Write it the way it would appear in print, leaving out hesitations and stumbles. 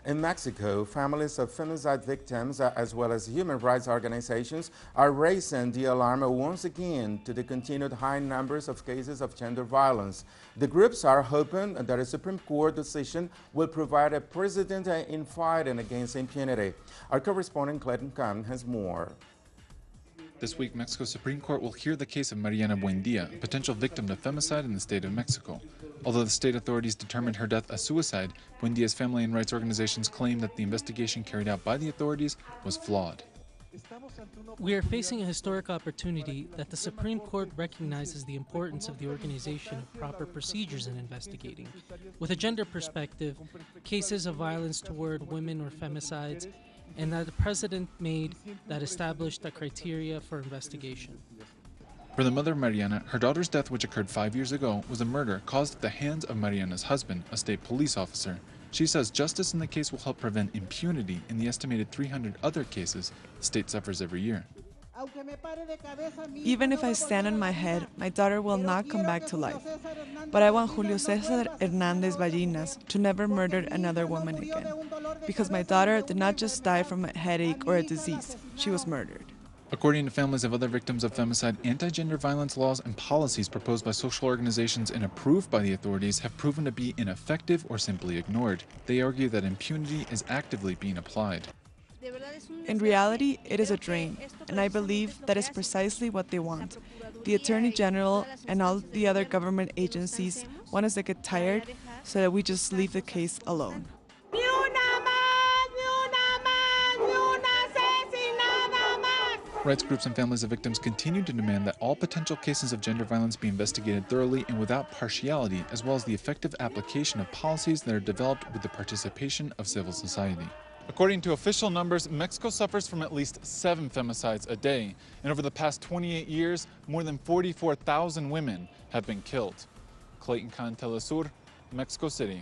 In Mexico, families of feminicide victims, as well as human rights organizations, are raising the alarm once again to the continued high numbers of cases of gender violence. The groups are hoping that a Supreme Court decision will provide a precedent in fighting against impunity. Our correspondent Clayton Kahn has more. This week, Mexico's Supreme Court will hear the case of Mariana Buendia, a potential victim of femicide in the state of Mexico. Although the state authorities determined her death a suicide, Buendia's family and rights organizations claim that the investigation carried out by the authorities was flawed. We are facing a historic opportunity that the Supreme Court recognizes the importance of the organization of proper procedures in investigating. With a gender perspective, cases of violence toward women or femicides, and that the precedent made that established the criteria for investigation. For the mother of Mariana, her daughter's death, which occurred 5 years ago, was a murder caused at the hands of Mariana's husband, a state police officer. She says justice in the case will help prevent impunity in the estimated 300 other cases the state suffers every year. Even if I stand on my head, my daughter will not come back to life. But I want Julio Cesar Hernandez Ballinas to never murder another woman again. Because my daughter did not just die from a headache or a disease, she was murdered. According to families of other victims of femicide, anti-gender violence laws and policies proposed by social organizations and approved by the authorities have proven to be ineffective or simply ignored. They argue that impunity is actively being applied. In reality, it is a drain, and I believe that is precisely what they want. The Attorney General and all the other government agencies want us to get tired so that we just leave the case alone. Rights groups and families of victims continue to demand that all potential cases of gender violence be investigated thoroughly and without partiality, as well as the effective application of policies that are developed with the participation of civil society. According to official numbers, Mexico suffers from at least 7 femicides a day, and over the past 28 years, more than 44,000 women have been killed. Clayton Kahn, Telesur, Mexico City.